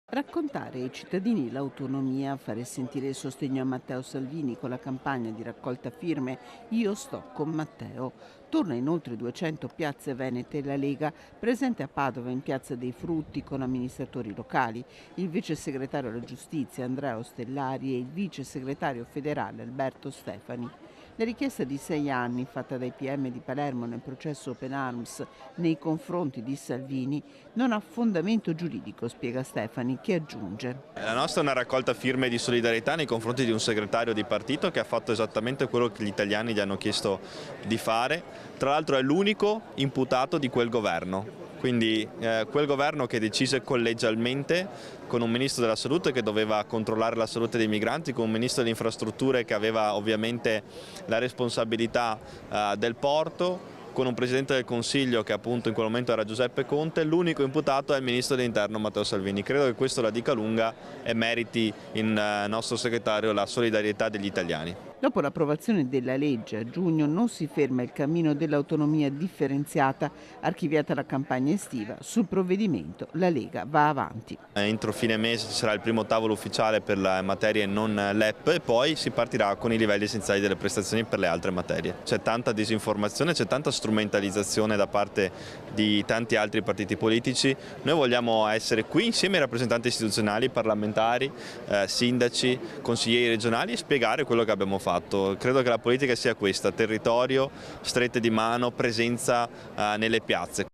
Raccontare ai cittadini l'autonomia, fare sentire il sostegno a Matteo Salvini con la campagna di raccolta firme Io sto con Matteo. Torna in oltre 200 piazze venete la Lega, presente a Padova in Piazza dei Frutti con amministratori locali, il vice segretario alla giustizia Andrea Ostellari e il vice segretario federale Alberto Stefani. La richiesta di 6 anni fatta dai PM di Palermo nel processo Open Arms nei confronti di Salvini non ha fondamento giuridico, spiega Stefani, che aggiunge. La nostra è una raccolta firme di solidarietà nei confronti di un segretario di partito che ha fatto esattamente quello che gli italiani gli hanno chiesto di fare. Tra l'altro è l'unico imputato di quel governo. Quindi quel governo che decise collegialmente con un ministro della salute che doveva controllare la salute dei migranti, con un ministro delle infrastrutture che aveva ovviamente la responsabilità del porto, con un Presidente del Consiglio che appunto in quel momento era Giuseppe Conte, l'unico imputato è il Ministro dell'Interno Matteo Salvini. Credo che questo la dica lunga e meriti il nostro segretario la solidarietà degli italiani. Dopo l'approvazione della legge a giugno non si ferma il cammino dell'autonomia differenziata, archiviata la campagna estiva. Sul provvedimento la Lega va avanti. Entro fine mese ci sarà il primo tavolo ufficiale per le materie non LEP e poi si partirà con i livelli essenziali delle prestazioni per le altre materie. C'è tanta disinformazione, c'è tanta strumentalizzazione da parte di tanti altri partiti politici. Noi vogliamo essere qui insieme ai rappresentanti istituzionali, parlamentari, sindaci, consiglieri regionali e spiegare quello che abbiamo fatto. Credo che la politica sia questa: territorio, strette di mano, presenza nelle piazze.